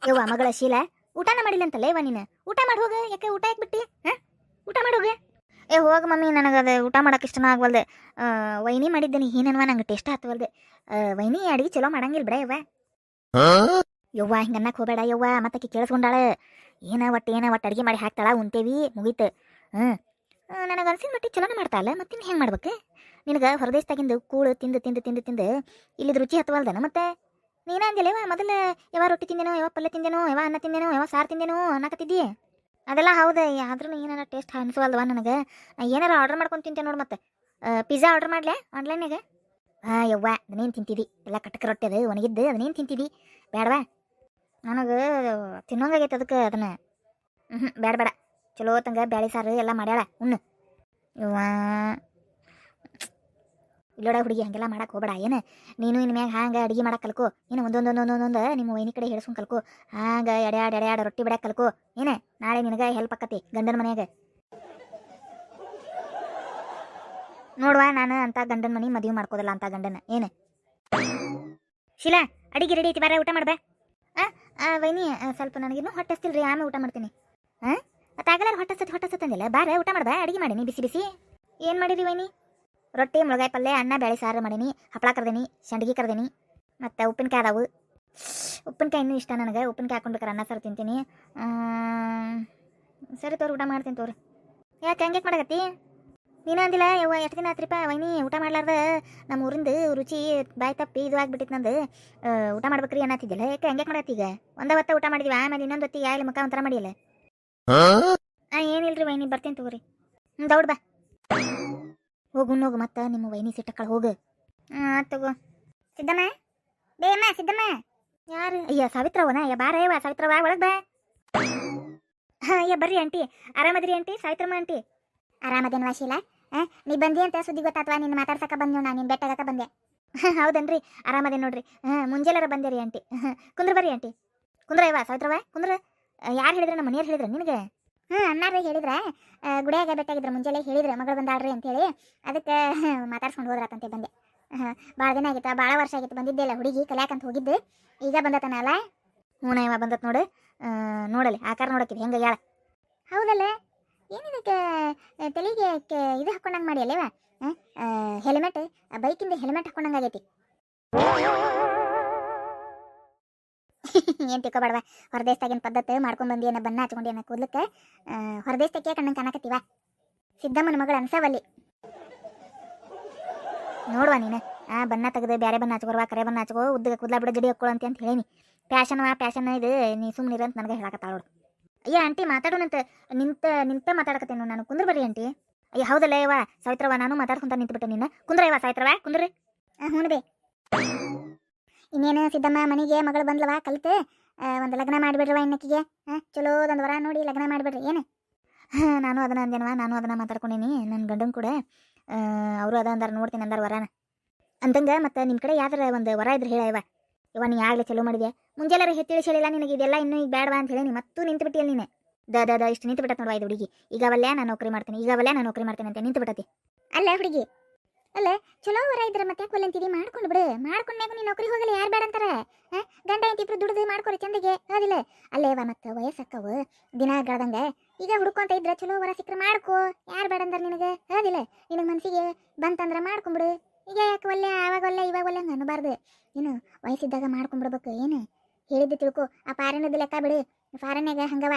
ಯವ್ವ ಮಗಳ ಶೀಲ ಊಟನ ಮಾಡಿಲ್ಲ ಅಂತಲ್ಲ ಯವ್ವ ನೀನು ಊಟ ಮಾಡಿ ಹೋಗ ಯಾಕೆ ಊಟ ಯಾಕೆ ಬಿಟ್ಟಿ ಊಟ ಮಾಡೋಗ ಏ ಹೋಗ ಮಮ್ಮಿ ನನಗದು ಊಟ ಮಾಡಕ್ಕೆ ಇಷ್ಟನ ಆಗ್ವಲ್ದೆ ವೈನಿ ಮಾಡಿದ್ದೇನೆ ಏನನ್ವ ನಂಗೆ ಟೇಸ್ಟ್ ಹತ್ತವಲ್ದೆ ವೈನಿ ಅಡಿಗೆ ಚಲೋ ಮಾಡಂಗಿಲ್ಲ ಬಿಡ ಯವ್ವ ಯವ್ವ ಹಿಂಗೆ ಅನ್ನಕ್ಕೆ ಹೋಗಬೇಡ ಯವ್ವ ಮತ್ತಕ್ಕೆ ಕೇಳಿಸ್ಕೊಂಡಾಳೆ ಒಟ್ಟು ಅಡಿಗೆ ಮಾಡಿ ಹಾಕ್ತಾಳ ಉಂತೇವಿ ಮುಗೀತು ನನಗೆ ಅನ್ಸಿದ ಮಟ್ಟಿಗೆ ಚಲೋನ ಮಾಡ್ತಾಳಲ್ಲ ಮತ್ತಿನ್ನು ಹೆಂಗೆ ಮಾಡ್ಬೇಕು ನಿನಗೆ ಹೊರದೇಶದಾಗಿಂದು ಕೂಳು ತಿಂದು ತಿಂದು ತಿಂದು ತಿಂದು ಇಲ್ಲಿದ್ದು ರುಚಿ ಹತ್ತವಲ್ದನ ಮತ್ತೆ ನೀನ ಅಂದಿಲ್ಲವ ಮೊದಲು ಯಾವ ರೊಟ್ಟಿ ತಿಂದೇನೋ ಯಾವ ಪಲ್ಯ ತಿಂದೇನೋ ಯಾವ ಅನ್ನ ತಿಂದೇನೋ ಯಾವ ಸಾರು ತಿಂದೇನೋ ಅನ್ನಕತ್ತಿದ್ದಿ ಅದೆಲ್ಲ ಹೌದು ಆದ್ರೂ ಏನಾರ ಟೇಸ್ಟ್ ಅನ್ಸವಲ್ದವ ನನಗೆ ನಾ ಏನಾರ ಆರ್ಡರ್ ಮಾಡ್ಕೊಂಡು ತಿಂತೇನೆ ನೋಡಿ ಮತ್ತೆ ಪಿಜ್ಜಾ ಆರ್ಡರ್ ಮಾಡ್ಲೆ ಆನ್ಲೈನಾಗ ಯವ್ವ ಅದನ್ನೇನು ತಿಂತಿದ್ದಿ ಎಲ್ಲ ಕಟ್ಟಕ್ಕೆ ರೊಟ್ಟಿ ಅದು ಒಣಗಿದ್ದು ಅದನ್ನೇನು ತಿಂತಿದ್ದಿ ಬೇಡವಾ ನನಗೆ ತಿನ್ನೋಂಗಾಗೈತೆ ಅದಕ್ಕೆ ಅದನ್ನು ಬೇಡ ಬೇಡ ಚಲೋ ತಂಗ ಬ್ಯಾಳಿ ಸಾರು ಎಲ್ಲ ಮಾಡ್ಯಾಳ ಉಣ್ಣು ಯವ್ವ ಇಲ್ಲೋಡ ಹುಡುಗಿ ಹಂಗೆಲ್ಲ ಮಾಡಕ್ಕೆ ಹೋಗಬೇಡ ಏನು ನೀನು ಇನ್ನು ಮ್ಯಾಗ ಹಂಗೆ ಅಡುಗೆ ಮಾಡಕ್ಕೆ ಕಲ್ಕೋ ಏನು ಒಂದೊಂದೊಂದೊಂದೊಂದು ನಿಮ್ಮ ವೈನಿ ಕಡೆ ಹಿಡಿಸ್ಕೊಂಡು ಕಲ್ಕೋ ಹಂಗೆ ಎಡ್ಯಾಡ್ ರೊಟ್ಟಿ ಬಿಡಕ್ಕೆ ಕಲ್ಕೋ ಏನು ನಾಳೆ ನಿನಗೆ ಹೆಲ್ಪ್ ಆಕತಿ ಗಂಡನ ಮನೆಯಾಗ ನೋಡುವ ನಾನು ಅಂತ ಗಂಡನ ಮನೆ ಮದುವೆ ಮಾಡ್ಕೋದಿಲ್ಲ ಅಂತ ಗಂಡನ ಏನು ಶಿಲಾ ಅಡಿಗೆ ರೆಡಿ ಐತಿ ಬಾರ ಊಟ ಮಾಡ್ಬೇ ವೈನಿ ಸ್ವಲ್ಪ ನನಗಿನ್ನೂ ಹೊಟ್ಟೆ ಹಸ್ತಿಲ್ರಿ ಆಮೇಲೆ ಊಟ ಮಾಡ್ತೀನಿ ಅತ್ತಾಗಲ್ಲ ಹೊಟ್ಟೆ ಅಂದಿಲ್ಲ ಬಾರ ಊಟ ಮಾಡ್ಬಾ ಅಡಿಗೆ ಮಾಡೀನಿ ಬಿಸಿ ಬಿಸಿ ಏನು ಮಾಡಿರಿ ವೈನಿ ರೊಟ್ಟಿ ಮುಳಗಾಯಿ ಪಲ್ಯ ಅನ್ನ ಬೇಳೆ ಸಾರು ಮಾಡೀನಿ ಹಪ್ಪಳ ಕರ್ದೇನಿ ಸಂಡಿಗೆ ಕರ್ದೇನಿ ಮತ್ತು ಉಪ್ಪಿನಕಾಯಿ ಅದಾವು ಉಪ್ಪಿನಕಾಯಿ ಇನ್ನೂ ಇಷ್ಟ ನನಗೆ ಉಪ್ಪಿನಕಾಯಿ ಹಾಕೊಂಡ್ಬೇಕಾರೆ ಅನ್ನ ಸಾರು ತಿಂತೀನಿ ಸರಿ ತೋರಿ ಊಟ ಮಾಡ್ತೀನಿ ತೋರಿ ಯಾಕೆ ಹಂಗೆ ಮಾಡಕತ್ತಿ ನೀನು ಅಂದಿಲ್ಲ ಯವ್ವ ಎಷ್ಟು ದಿನ ಆತ್ರಿಪ್ಪ ವೈನಿ ಊಟ ಮಾಡ್ಲಾರ್ದ ನಮ್ಮ ಊರಿಂದ ರುಚಿ ಬಾಯಿ ತಪ್ಪಿ ಇದು ಆಗ್ಬಿಟ್ಟಿತ್ತು ನಂದು ಊಟ ಮಾಡ್ಬೇಕ್ರಿ ಅನ್ನತ್ತಿದ್ದಿಲ್ಲ ಯಾಕೆ ಹಂಗೆ ಮಾಡತ್ತೀಗ ಹೊತ್ತ ಊಟ ಮಾಡಿದ್ವಿ ಆಮೇಲೆ ಇನ್ನೊಂದು ಹೊತ್ತಿಗೆ ಯಾಯಲ್ಲ ಮುಖ ಒಂಥರ ಮಾಡಿಲ್ಲ ಏನಿಲ್ರಿ ವೈನಿ ಬರ್ತೀನಿ ತಗೋರಿ ದೌಡ್ ಬಾ ಹೋಗು ಮತ್ತೆ ನಿಮ್ಮ ವೈನಿ ಸಿಟ್ಟಕ್ಕಳ ಹೋಗು ತಗೋ ಸಿದ್ದಮ್ಮ ಬೇಮ್ಮ ಸಿದ್ದಮ್ಮ ಯಾರು ಅಯ್ಯ ಸಾವಿತ್ರವನ ಅಯ್ಯ ಬಾರ ಯವ್ವ ಸಾವಿತ್ರವ ಒಳಗೆ ಬಾ ಅಯ್ಯ ಬರ್ರಿ ಆಂಟಿ ಆರಾಮದ್ರಿ ಆಂಟಿ ಸಾವಿತ್ರಮ್ಮ ಆಂಟಿ ಆರಾಮದೇನು ವಾಶಿಲ ನೀ ಬಂದಿ ಅಂತ ಸುದ್ದಿ ಗೊತ್ತಾತ್ವಾ ನಿನ್ನ ಮಾತಾಡ್ಸಕ ಬಂದ್ನು ನಾನು ನಿನ್ನ ಬೆಟ್ಟಾಗಕ ಬಂದೆ ಹೌದನ್ರಿ ಆರಾಮದೇ ನೋಡ್ರಿ ಮುಂಜಾನೆರ ಬಂದೆ ರೀ ಆಂಟಿ ಕುಂದ್ರ ಬರ್ರಿ ಆಂಟಿ ಕುಂದ್ರ ಯವ್ವ ಸಾವಿತ್ರವ ಕುಂದ್ರ ಯಾರು ಹೇಳಿದ್ರೆ ನಮ್ಮ ಮನೆಯವ್ರು ಹೇಳಿದ್ರೆ ನಿನಗೆ ಅನ್ನಾರೇ ಹೇಳಿದ್ರೆ ಗುಡಿಯಾಗ ಬೆಟ್ಟಾಗಿದ್ರೆ ಮುಂಜಾನೆ ಹೇಳಿದ್ರೆ ಮಗಳು ಬಂದಾಳ್ರಿ ಅಂತೇಳಿ ಅದಕ್ಕೆ ಮಾತಾಡ್ಸ್ಕೊಂಡು ಹೋದ್ರಾಕಂತೆ ಬಂದೆ ಭಾಳ ದಿನ ಆಗಿತ್ತು ಭಾಳ ವರ್ಷ ಆಗಿತ್ತು ಬಂದಿದ್ದೆ ಅಲ್ಲ ಹುಡುಗಿ ಕಲ್ಯಾಕಂತ ಹೋಗಿದ್ದು ಈಗ ಬಂದತನ ಅಲ್ಲ ಹ್ಞೂ ಇವ ಬಂದತ್ ನೋಡು ನೋಡಲಿ ಆಕಾರ ನೋಡಕ್ಕಿದೆ ಹೆಂಗೆ ಯಾಳ ಹೌದಲ್ಲ ಏನಿದಕ್ಕೆ ತಲೆಗೆ ಇದು ಹಾಕೊಂಡಂಗೆ ಮಾಡಿ ಅಲ್ಲೇವ ಹೆಲ್ಮೆಟ್ ಬೈಕಿಂದ ಹೆಲ್ಮೆಟ್ ಹಾಕೊಂಡಂಗೆ ಆಗೈತಿ ಏನು ತಿಳ್ಕೊಬೇಡವ ಹೊರದೇಶದಾಗಿನ ಪದ್ಧತಿ ಮಾಡ್ಕೊಂಡು ಬಂದಿ ಏನೋ ಬಣ್ಣ ಹಚ್ಕೊಂಡು ಏನೋ ಕೂದ್ಲಕ್ಕೆ ಹೊರದೇಶಕ್ಕೆ ಕಣ್ಣಂಗೆ ಕಾಣಕತ್ತೀವ ಸಿದ್ದಮ್ಮನ ಮಗಳು ಅನ್ಸವಲ್ಲಿ ನೋಡುವ ನೀನು ಬಣ್ಣ ತೆಗೆದು ಬೇರೆ ಬಣ್ಣ ಹಚ್ಕೊರ್ವಾ ಕರೆ ಬಣ್ಣ ಹಚ್ಕೋ ಉದ್ದಗೆ ಕೂದಲ ಬಿಡ ಜಡಿ ಹಾಕೊಳ್ಳೋ ಅಂತ ಹೇಳೀನಿ ಪ್ಯಾಶನ್ ಇದು ನೀ ಸುಮ್ಮನೆ ಅಂತ ನನಗೆ ಹೇಳಕತ್ತಾಳು ಅಯ್ಯ ಆಂಟಿ ಮಾತಾಡೋಣಂತ ನಿಂತ ಮಾತಾಡಕತ್ತೇನು ನಾನು ಕುಂದ್ರ ಬರ್ರಿ ಆಂಟಿ ಅಯ್ಯ ಹೌದಲ್ಲ ಯವ್ವ ಸಾವಿತ್ರವ ನಾನು ಮಾತಾಡ್ಕೊಂತ ನಿಂತ್ಬಿಟ್ಟೆ ನಿನ್ನ ಕುಂದ್ರ ಯವ್ವ ಸಾವಿತ್ರವ ಕುಂದ್ರಿ ಹ್ಞೂ ಬೇ ಇನ್ನೇನು ಸಿದ್ದಮ್ಮ ಮನೆಗೆ ಮಗಳು ಬಂದ್ಲವ ಕಲಿತು ಒಂದು ಲಗ್ನ ಮಾಡಿಬಿಡ್ರವ ಇನ್ನಕ್ಕಿಗೆ ಚಲೋದೊಂದು ವರ ನೋಡಿ ಲಗ್ನ ಮಾಡಿಬಿಡ್ರಿ ಏನು ನಾನು ಅದನ್ನ ಅಂದೇನವ ನಾನು ಅದನ್ನು ಮಾತಾಡ್ಕೊಂಡೀನಿ ನನ್ನ ಗಂಡನ ಕೂಡ ಅವರು ಅದ ಅಂದಾರ ನೋಡ್ತೀನಿ ಅಂದಾರ ವರಾನ ಅಂದಂಗೆ ಮತ್ತು ನಿಮ್ಮ ಕಡೆ ಯಾವ್ದಾರ ಒಂದು ವರ ಇದ್ರೆ ಹೇಳ ಇವ ನೀ ಆಗಲೇ ಚಲೋ ಮಾಡಿದೆ ಮುಂಜಾನೆ ತಿಳಿಸಿ ಹೇಳಿಲ್ಲ ನಿನಗೆ ಇದೆಲ್ಲ ಇನ್ನೂ ಈಗ ಬೇಡವಾ ಅಂತ ಹೇಳಿ ಮತ್ತು ನಿಂತು ಬಿಟ್ಟಿಯಲ್ಲ ನೀನು ಇಷ್ಟು ನಿಂತು ಬಿಟ್ಟತ್ ನೋಡುವ ಇದು ಹುಡುಗಿ ಈಗವಲ್ಲೇ ನಾನು ನೌಕರಿ ಮಾಡ್ತೀನಿ ಅಂತ ನಿಂತು ಬಿಟ್ಟತಿ ಅಲ್ಲ ಹುಡುಗಿ ಅಲ್ಲ ಚಲೋ ವರ ಇದ್ರೆ ಮತ್ತೆ ಯಾಕೆ ಒಲ್ಲಂತಿದಿ ಮಾಡ್ಕೊಂಡು ಬಿಡು ಮಾಡ್ಕೊಂಡ್ಯಾಗ ನೀನು ನೌಕರಿ ಹೋಗಲ್ಲ ಯಾರು ಬೇಡ ಅಂತಾರೆ ಗಂಡ ಇಬ್ರು ದುಡ್ದು ಮಾಡ್ಕೊರಿ ಚಂದಿಗೆ ಅದಿಲ್ಲ ಅಲ್ಲೇವ ಮತ್ತೆ ವಯಸ್ಸಕ್ಕವು ದಿನ ಗಳದಂಗೆ ಈಗ ಹುಡ್ಕೊಂತ ಇದ್ರೆ ಚಲೋ ವರ ಸಿಕ್ಕರೆ ಮಾಡ್ಕೋ ಯಾರು ಬೇಡ ಅಂದಾರ ನಿನಗೆ ಅದಿಲ್ಲ ನಿನಗೆ ಮನಸ್ಸಿಗೆ ಬಂತಂದ್ರೆ ಮಾಡ್ಕೊಂಬಿಡು ಈಗ ಯಾಕೆ ಒಲ್ಲೆ ಆವಾಗ ಒಲ್ಲೆ ಇವಾಗ ಒಲ್ಲೆ ಹಂಗೆ ಅನ್ನಬಾರ್ದು ಏನು ವಯಸ್ಸಿದ್ದಾಗ ಮಾಡ್ಕೊಂಬಿಡ್ಬೇಕು ಏನು ಹೇಳಿದ್ದು ತಿಳ್ಕೊ ಆ ಫಾರಿನದ್ದು ಲೆಕ್ಕ ಬಿಡು ಫಾರಿನ್ಯಾಗ ಹಂಗವ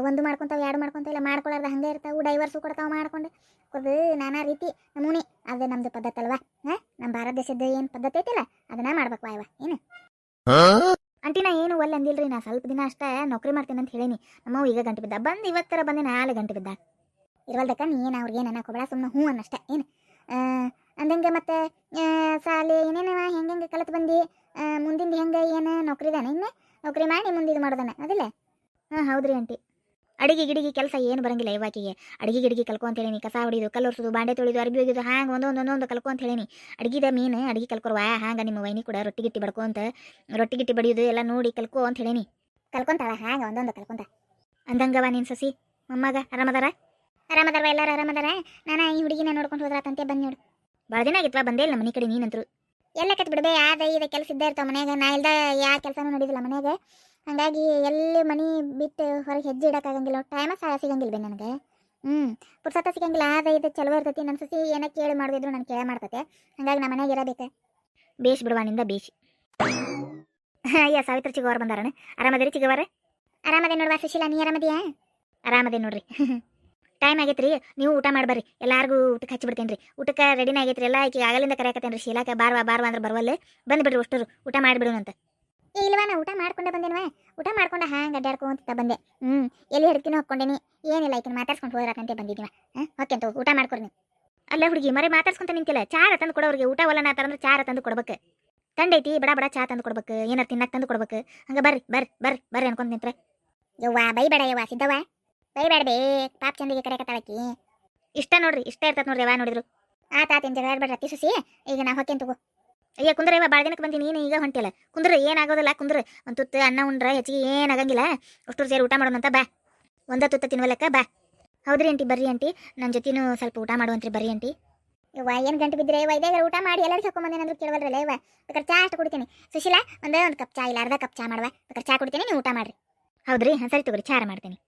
ಒಂದು ಮಾಡ್ಕೊತಾವ ಎರಡು ಮಾಡ್ಕೊತಾವ ಇಲ್ಲ ಮಾಡ್ಕೊಳ್ಳಾರ್ದ ಹಂಗೆ ಇರ್ತಾವೆ ಡೈವರ್ಸು ಕೊಡ್ತಾವ ಮಾಡ್ಕೊಂಡು ಕೊಡು ನಾನಾ ರೀತಿ ನಮೂನಿ ಅದು ನಮ್ದು ಪದ್ಧತಿ ಅಲ್ವಾ ನಮ್ಮ ಭಾರತ ದೇಶದ ಏನು ಪದ್ಧತಿ ಐತಿಲ್ಲ ಅದನ್ನ ಮಾಡ್ಬೇಕು ವಾಯವ ಏನು ಅಂಟಿ ನಾ ಏನು ಒಲ್ಲೆ ಅಂದಿಲ್ರಿ ನಾ ಸ್ವಲ್ಪ ದಿನ ಅಷ್ಟೇ ನೌಕರಿ ಮಾಡ್ತೀನಿ ಅಂತ ಹೇಳೀನಿ ನಮ್ಮವು ಈಗ ಗಂಟೆ ಬಿದ್ದ ಬಂದು ಇವತ್ತರ ಬಂದು 4 ಗಂಟೆ ಬಿದ್ದ ಇರವಲ್ದಕ್ಕ ನೀ ಏನು ಅವ್ರಿಗೆ ಏನು ಅನ್ನಕೋಬೇಡ ಸುಮ್ಮನೆ ಹ್ಞೂ ಅನ್ನಷ್ಟೇ ಏನು ಅಂದಂಗೆ ಮತ್ತೆ ಸಾಲಿ ಏನೇನವ ಹೆಂಗೆ ಕಲಿತು ಬಂದು ಮುಂದಿಂದ ಹೆಂಗೆ ಏನು ನೌಕರಿದಾನೆ ಇನ್ನು ನೌಕರಿ ಮಾಡಿ ಮುಂದಿದ್ದು ಮಾಡೋದಾನೆ ಅದಿಲ್ಲ ಹೌದ್ರಿ ಆಂಟಿ ಅಡಿಗೆ ಗಿಡಿಗೆ ಕೆಲಸ ಏನು ಬರಂಗಿಲ್ಲ ಇವಾಕಿಗೆ ಅಡಿಗೆ ಗಿಡಿಗೆ ಕಲ್ಕೊ ಅಂತ ಹೇಳೀನಿ ಕಸ ಹೊಡಿದು ಕಲ್ಲೊರ್ಸೋದು ಬಾಂಡೆ ತೊಳಿದು ಅರ್ಬಿ ಒಗಿದು ಹ್ಯಾಂಗೆ ಒಂದೊಂದು ಕಲ್ಕೊ ಅಂತ ಹೇಳೀನಿ ಅಡಿಗೆದ ಮೀನು ಅಡಿಗೆ ಕಲ್ಕೊರ್ವಾ ಹಂಗೆ ನಿಮ್ಮ ವೈನಿ ಕೂಡ ರೊಟ್ಟಿ ಗಿಟ್ಟಿ ಬಡಿಯೋದು ಎಲ್ಲ ನೋಡಿ ಕಲ್ಕೊ ಅಂತ ಹೇಳೀನಿ ಕಲ್ಕೊಂತಾಳ ಹ್ಯಾಂಗೆ ಒಂದೊಂದು ಕಲ್ಕೊಂತ ಅಂದಂಗವ ನೀನು ಸಸಿ ಮೊಮ್ಮಗ ಆರಾಮದಾರವ ಎಲ್ಲರೂ ಆರಾಮದಾರ ನಾನು ಈ ಹುಡುಗಿನ ನೋಡ್ಕೊಂಡು ಹೋದ್ರಾತಂತೆ ಬಂದು ನೋಡು ಭಾಳ ದಿನ ಆಗಿತ್ವಾ ಬಂದೇ ಇಲ್ಲ ಮನೆ ಕಡೆ ನೀನಂತರು ಎಲ್ಲ ಕಟ್ ಬಿಡ್ಬೇ ಯಾವ್ದು ಇದೆ ಕೆಲಸ ಇದ್ದೇ ಇರ್ತಾವ ಮನ್ಯಾಗ ನಾ ಇಲ್ದ ಯಾವ ಕೆಲಸನೂ ನಡೆದಿಲ್ಲ ಮನ್ಯಾಗ ಹಾಗಾಗಿ ಎಲ್ಲಿ ಮನೆ ಬಿಟ್ಟು ಹೊರಗೆ ಹೆಜ್ಜೆ ಇಡೋಕ್ಕಾಗಂಗಿಲ್ಲ ಟೈಮ ಸಿಗಂಗಿಲ್ಲ ಬೇ ನನಗೆ ಪುರ್ಸತ್ತ ಸಿಗಂಗಿಲ್ಲ ಇದು ಚಲೋ ಇರ್ತೈತಿ ನನ್ನ ಸಸಿ ಏನೋ ಕೇಳಿ ಮಾಡಿದ್ರು ನಾನು ಕೇಳೇ ಮಾಡ್ತೈತೆ ಹಾಗಾಗಿ ನಮ್ಮ ಮನೆಯಾಗ ಇರಬೇಕು ಬೇಷ್ ಬಿಡುವಾನಿಂದ ಬೇಷ್ ಅಯ್ಯ ಸಾವಿತ್ರ ಚಿಗೋರು ಬಂದಾರಣ ಆರಾಮದಿರಿ ಚಿಗವರ ಆರಾಮದೇ ನೋಡ್ವಾ ಸುಶೀಲಾ ನೀ ಆರಾಮದಿಯಾ ಆರಾಮದೇ ನೋಡ್ರಿ ಟೈಮ್ ಆಗೈತ್ರಿ ನೀವು ಊಟ ಮಾಡ್ಬರ್ರಿ ಎಲ್ಲಾರ್ಗೂ ಊಟಕ್ಕೆ ಹಚ್ಚಿಬಿಡ್ತೇನೆ ರೀ ಊಟಕ್ಕೆ ರೆಡಿನ ಆಗೈತ್ರಿ ಎಲ್ಲ ಆಕೆ ಆಗಲಿಂದ ಕರೆಯಕತ್ತೇನೆ ರೀ ಶೀಲಾಕ ಬಾರ್ವಾ ಅಂದ್ರೆ ಬರವಲ್ಲೆ ಬಂದುಬಿಡ್ರಿ ಅಷ್ಟರು ಊಟ ಮಾಡಿಬಿಡೋಣಂತ ಇಲ್ವಾ ನಾ ಊಟ ಮಾಡ್ಕೊಂಡೆ ಬಂದೇನವ ಊಟ ಮಾಡ್ಕೊಂಡೆ ಹಾಂಗೆ ಅಡ್ಡಾಡ್ಕೊಂತ ಬಂದೆ ಎಲ್ಲಿ ಹಿಡ್ಕಿನೂ ಹಾಕ್ಕೊಂಡೇನಿ ಏನಿಲ್ಲ ಆಯ್ತು ಮಾತಾಡ್ಸ್ಕೊಂಡು ಹೋದ್ರಾಕಂತೆ ಬಂದಿದ್ದೀವ ಓಕೆ ಅಂತ ಊಟ ಮಾಡ್ಕೊರಿ ನೀವು ಅಲ್ಲ ಹುಡುಗಿ ಮರೆ ಮಾತಾಡ್ಸ್ಕೊಂತ ನಿಂತಿಲ್ಲ ಚಾರ ತಂದು ಕೊಡೋರಿಗೆ ಊಟ ಒಲ್ಲ ನಾತಾರಂದ್ರೆ ಚಾರ ತಂದು ಕೊಡ್ಬೇಕು ತಂಡೈತಿ ಬಡ ಚಾ ತಂದು ಕೊಡ್ಬೇಕು ಏನಾರು ತಿನ್ನಕ್ಕೆ ತಂದು ಕೊಡ್ಬೇಕು ಹಂಗೆ ಬರ್ರಿ ಅನ್ಕೊಂತ ನಿಂತ್ರೆ ಯವ್ವಾ ಬೈಬೇಡ ಯವ್ವ ಸಿದ್ದವ್ವ ಬೈಬೇಡ ಬೇ ಪಾಪ ಚಂದಿಗೆ ಕರೆಯಕತ್ತಾಳಕಿ ಇಷ್ಟ ನೋಡ್ರಿ ಇಷ್ಟ ಇರ್ತದೆ ನೋಡ್ರಿ ಯಾವ ನೋಡಿದ್ರು ಆತೇನು ಜಗಳ ಆಡ್ಬೇಡ್ರಿ ಅತ್ತಿ ಸುಸಿ ಈಗ ನಾ ಹೊಕ್ಕೇನು ತಗೋ ಅಯ್ಯ ಕುಂದ್ರೆ ಇವ ಭಾಳ ದಿನಕ್ಕೆ ಬಂದೀನಿ ನೀನು ಈಗ ಹೊಂಟಿಲ್ಲ ಕುಂದ್ರೆ ಏನಾಗೋದಿಲ್ಲ ಕುಂದ್ರೆ ಒಂದು ತುತ್ತು ಅನ್ನ ಉಂಡ್ರೆ ಹೆಚ್ಚಿಗೆ ಏನಾಗಂಗಿಲ್ಲ ಅಷ್ಟು ಸೇರಿ ಊಟ ಮಾಡೋಣಂತ ಬಾ ಒಂದ ತುತ್ತ ತಿನ್ವಲ್ಲಕ್ಕ ಬಾ ಹೌದ್ರಿ ಆಂಟಿ ಬರ್ರಿ ಆಂಟಿ ನನ್ನ ಜೊತೆನೂ ಸ್ವಲ್ಪ ಊಟ ಮಾಡುವಂತ್ರಿ ಬರ್ರಿ ಆಂಟಿ ಇವ ಏನು ಗಂಟು ಬಿದ್ದರೆ ವೈದ್ಯಾಗ ಊಟ ಮಾಡಿ ಎಲ್ಲರೂ ಹಾಕೊಂಬಂದೇನಂದ್ರೆ ಕೇಳವಲ್ರಲ್ಲ ಇವ ಬೇಕಾದ್ರೆ ಚಾ ಅಷ್ಟು ಕುಡಿತೀನಿ ಸುಶೀಲಾ ಒಂದು ಕಪ್ ಚಾ ಇಲ್ಲ ಅರ್ಧ ಕಪ್ ಚಾ ಮಾಡುವ ಬೇಕಾದ್ರೆ ಚಾ ಕುಡಿತೀನಿ ನೀವು ಊಟ ಮಾಡಿರಿ ಹೌದ್ರಿ ಸರಿ ತಗೋರಿ ಚಾರ ಮಾಡ್ತೀನಿ